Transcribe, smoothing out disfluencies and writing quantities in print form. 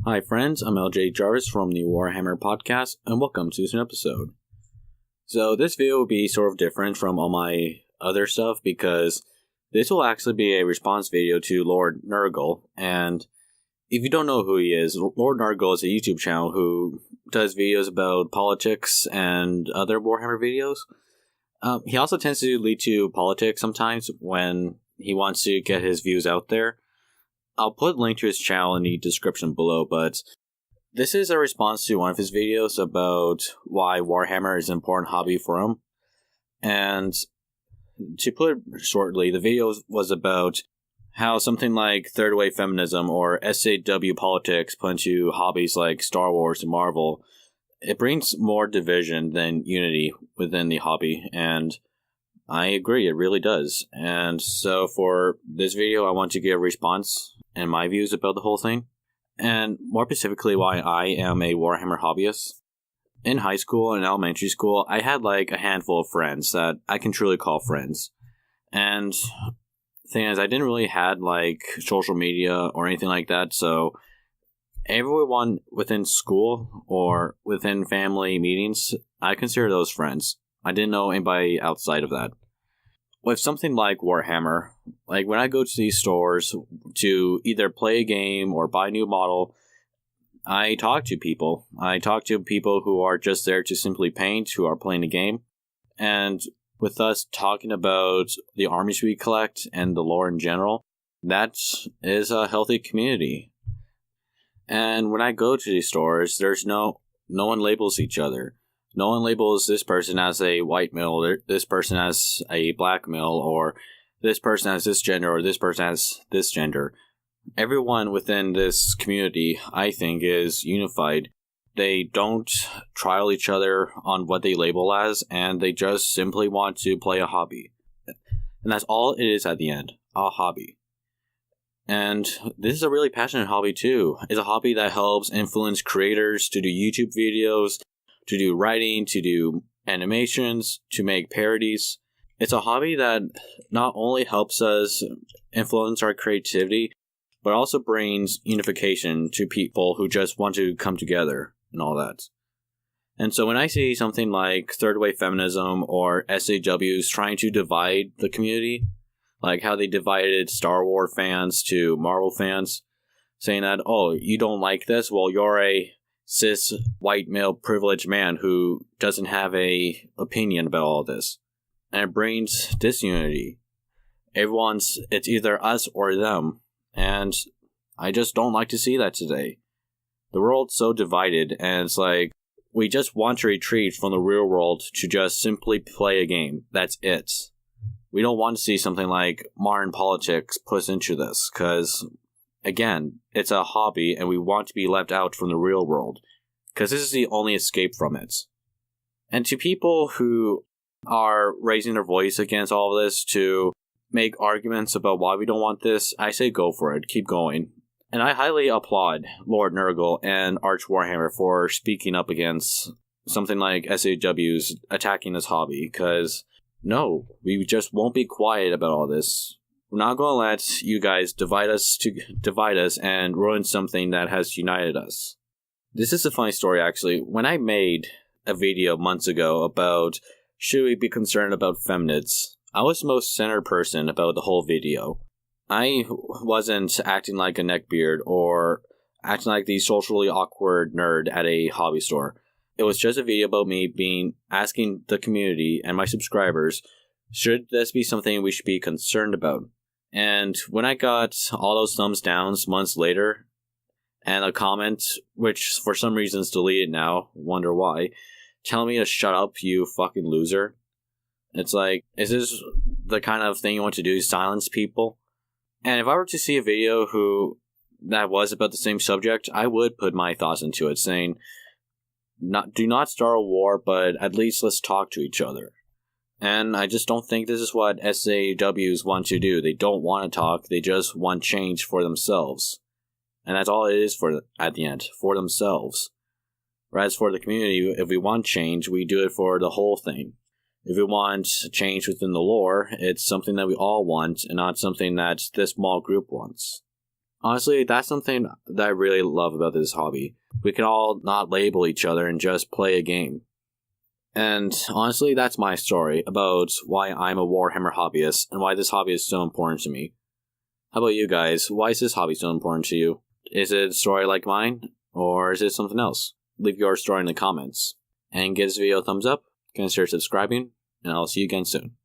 Hi friends, I'm LJ Jarvis from the Warhammer podcast, and welcome to this new episode. So this video will be sort of different from all my other stuff because this will actually be a response video to Lord Nurgle, and if you don't know who he is, Lord Nurgle is a YouTube channel who does videos about politics and other Warhammer videos. He also tends to lead to politics sometimes when he wants to get his views out there. I'll put a link to his channel in the description below, but this is a response to one of his videos about why Warhammer is an important hobby for him. And to put it shortly, the video was about how something like third wave feminism or SAW politics put into hobbies like Star Wars and Marvel, it brings more division than unity within the hobby, and I agree, it really does. And so for this video, I want to give a response and my views about the whole thing, and more specifically why I am a Warhammer hobbyist. In high school and elementary school, I had like a handful of friends that I can truly call friends. And the thing is, I didn't really had like social media or anything like that, so everyone within school or within family meetings, I consider those friends. I didn't know anybody outside of that. With something like Warhammer, like when I go to these stores to either play a game or buy a new model, I talk to people. I talk to people who are just there to simply paint, who are playing the game. And with us talking about the armies we collect and the lore in general, that is a healthy community. And when I go to these stores, there's no one labels each other. No one labels this person as a white male, or this person as a black male, or this person as this gender, or this person as this gender. Everyone within this community, I think, is unified. They don't trial each other on what they label as, and they just simply want to play a hobby. And that's all it is at the end, a hobby. And this is a really passionate hobby too. It's a hobby that helps influence creators to do YouTube videos, to do writing, to do animations, to make parodies. It's a hobby that not only helps us influence our creativity, but also brings unification to people who just want to come together and all that. And so when I see something like third wave feminism or SAWs trying to divide the community, like how they divided Star Wars fans to Marvel fans, saying that, oh, you don't like this? Well, you're a cis white male privileged man who doesn't have a opinion about all this, and it brings disunity. It's either us or them, and I just don't like to see that today. The world's so divided, and it's like we just want to retreat from the real world to just simply play a game. That's it. We don't want to see something like modern politics pushed into this, because again, it's a hobby and we want to be left out from the real world, because this is the only escape from it. And to people who are raising their voice against all of this to make arguments about why we don't want this, I say go for it, keep going. And I highly applaud Lord Nurgle and Arch Warhammer for speaking up against something like SAWs attacking this hobby, because no, we just won't be quiet about all this. We're not going to let you guys divide us and ruin something that has united us. This is a funny story, actually. When I made a video months ago about should we be concerned about feminids, I was the most centered person about the whole video. I wasn't acting like a neckbeard or acting like the socially awkward nerd at a hobby store. It was just a video about me asking the community and my subscribers, should this be something we should be concerned about? And when I got all those thumbs downs months later, and a comment, which for some reason is deleted now, wonder why, telling me to shut up, you fucking loser. It's like, is this the kind of thing you want to do, silence people? And if I were to see a video that was about the same subject, I would put my thoughts into it, saying, do not start a war, but at least let's talk to each other. And I just don't think this is what SAWs want to do. They don't want to talk, they just want change for themselves. And that's all it is at the end, for themselves. Whereas for the community, if we want change, we do it for the whole thing. If we want change within the lore, it's something that we all want, and not something that this small group wants. Honestly, that's something that I really love about this hobby. We can all not label each other and just play a game. And honestly, that's my story about why I'm a Warhammer hobbyist and why this hobby is so important to me. How about you guys? Why is this hobby so important to you? Is it a story like mine, or is it something else? Leave your story in the comments. And give this video a thumbs up, consider subscribing, and I'll see you again soon.